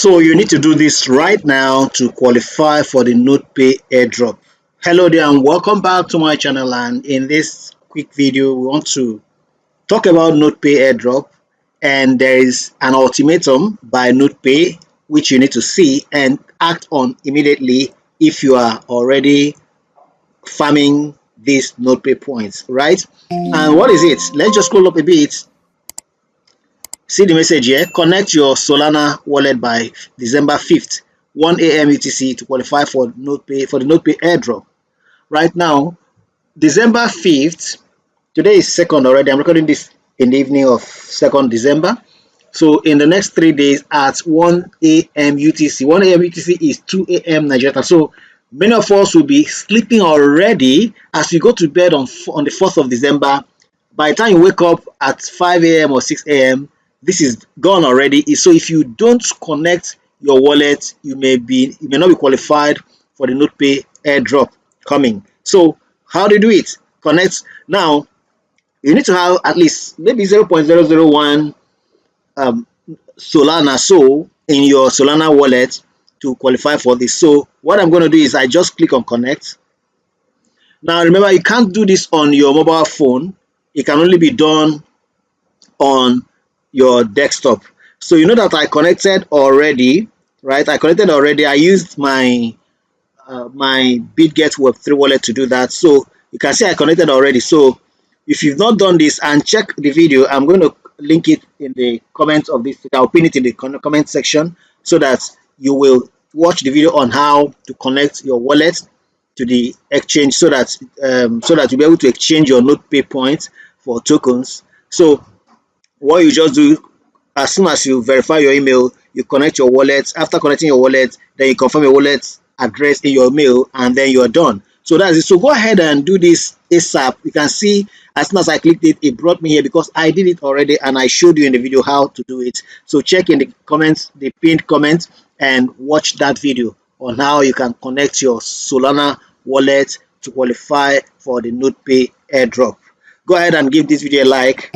So you need to do this right now to qualify for the NODEPay airdrop. Hello there and welcome back to my channel, and in this quick video we want to talk about NODEPay airdrop, and there is an ultimatum by NODEPay which you need to see and act on immediately if you are already farming these NODEPay points, right? And what is it? Let's just scroll up a bit. See the message here: connect your Solana wallet by December 5th, 1 a.m. UTC to qualify for the NODEPay airdrop. Right now, December 5th, today is 2nd already. I'm recording this in the evening of 2nd December. So in the next 3 days at 1 a.m. UTC, 1 a.m. UTC is 2 a.m. Nigeria. So many of us will be sleeping already as we go to bed on the 4th of December. By the time you wake up at 5 a.m. or 6 a.m., this is gone already. So if you don't connect your wallet, you may not be qualified for the NODEPay airdrop coming. So how do you do it? Connect now. You need to have at least maybe 0.001 Solana so in your Solana wallet to qualify for this. So what I'm going to do is I just click on connect. Now remember, you can't do this on your mobile phone. It can only be done on your desktop. So you know that I connected already, right? I connected already. I used my my Bitget Web3 wallet to do that. So you can see I connected already. So if you've not done this, and check the video, I'm going to link it in the comments of this. I'll pin it in the comment section so that you will watch the video on how to connect your wallet to the exchange, so that you'll be able to exchange your NODEPay points for tokens. So what you just do, as soon as you verify your email, you connect your wallet. After connecting your wallet, then you confirm your wallet address in your mail, and then you're done. So that's it. So go ahead and do this ASAP. You can see as soon as I clicked it, it brought me here because I did it already and I showed you in the video how to do it. So check in the comments, the pinned comments, and watch that video on how you can connect your Solana wallet to qualify for the NODEPay airdrop. Go ahead and give this video a like.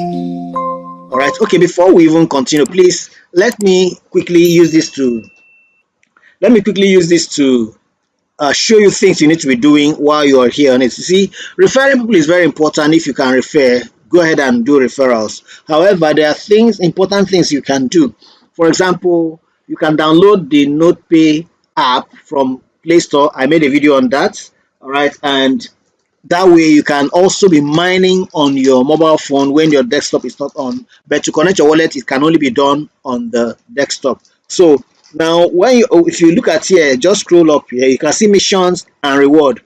All right. Okay, before we even continue, please let me quickly use this to show you things you need to be doing while you are here on it. You see, referring people is very important. If you can refer, go ahead and do referrals. However, there are important things you can do. For example, you can download the NODEPay app from Play Store. I made a video on that. All right, and that way you can also be mining on your mobile phone when your desktop is not on. But to connect your wallet, it can only be done on the desktop. So now if you look at here, just scroll up here, you can see missions and reward.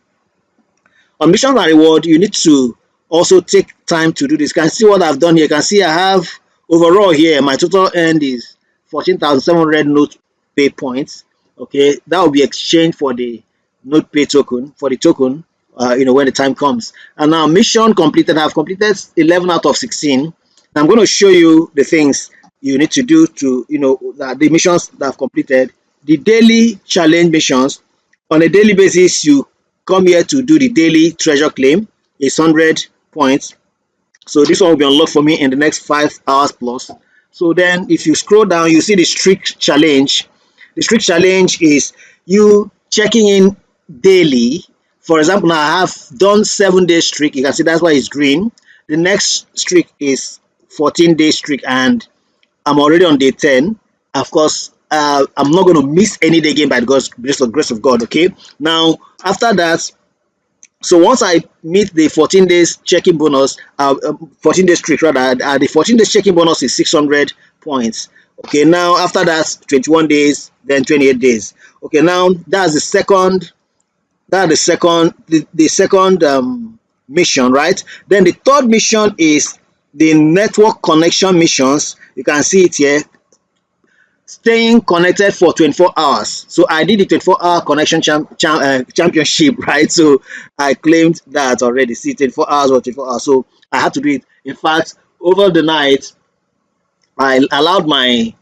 On missions and reward, you need to also take time to do this. You can see what I've done here. You can see I have overall here, my total earned is 14,700 NODEPay points. Okay, that will be exchanged for the NODEPay token, when the time comes. And now mission completed. I've completed 11 out of 16. I'm going to show you the things you need to do to, the missions that I've completed. The daily challenge missions. On a daily basis, you come here to do the daily treasure claim. It's 100 points. So this one will be unlocked for me in the next 5 hours plus. So then if you scroll down, you see the streak challenge. The streak challenge is you checking in daily. For example, now I have done 7-day streak. You can see that's why it's green. The next streak is 14-day streak, and I'm already on day 10. Of course, I'm not going to miss any day again by the grace of God. Okay. Now after that, so once I meet the 14 days checking bonus, 14-day streak rather, the 14 days checking bonus is 600 points. Okay. Now after that, 21 days, then 28 days. Okay. Now that's the second. That's the second mission, right? Then the third mission is the network connection missions. You can see it here. Staying connected for 24 hours. So I did the 24-hour connection championship, right? So I claimed that already. See, 24 hours or 24 hours. So I had to do it. In fact, over the night, I allowed my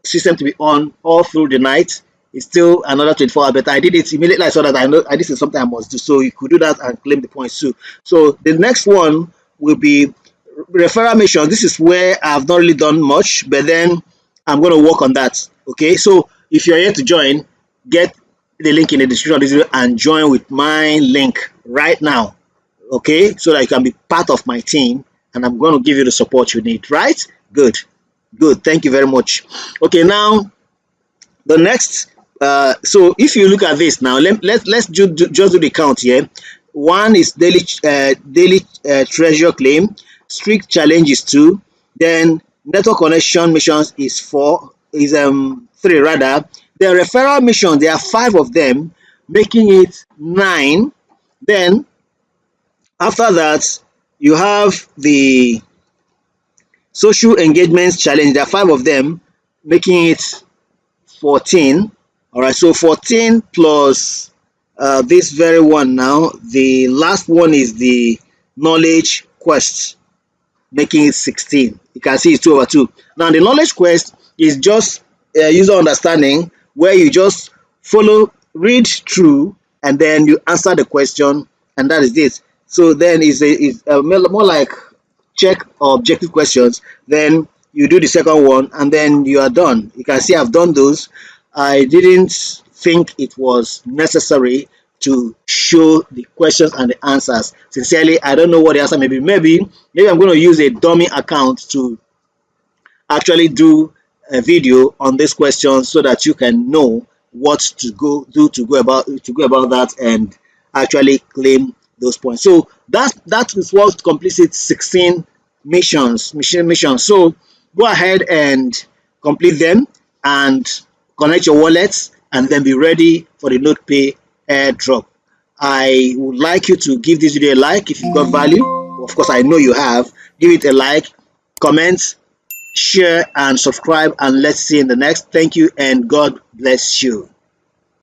system to be on all through the night. It's still another 24 hours, but I did it immediately. I saw that I know this is something I must do. So you could do that and claim the points too. So the next one will be referral mission. This is where I've not really done much, but then I'm going to work on that. Okay, so If you're here to join, get the link in the description of this video and join with my link right now, okay, so that you can be part of my team, and I'm going to give you the support you need, right? Good, good, thank you very much. Okay, now the next, so if you look at this now, let's just do the count here. One is daily treasure claim, strict challenge is 2, then network connection missions is 4, is 3 rather. The referral missions, there are 5 of them, making it 9. Then after that, you have the social engagements challenge, there are 5 of them, making it 14. All right, so 14 plus this very one now. The last one is the knowledge quest, making it 16. You can see it's 2 over 2. Now, the knowledge quest is just user understanding, where you just read through, and then you answer the question, and that is it. So then it's more like check or objective questions. Then you do the second one, and then you are done. You can see I've done those. I didn't think it was necessary to show the questions and the answers. Sincerely, I don't know what the answer may be. Maybe I'm going to use a dummy account to actually do a video on this question, so that you can know what to go about that and actually claim those points. So that is what completes it. 16 missions. So go ahead and complete them and connect your wallets, and then be ready for the NODEPay airdrop. I would like you to give this video a like if you got value. Of course, I know you have. Give it a like, comment, share, and subscribe, and let's see you in the next. Thank you, and God bless you.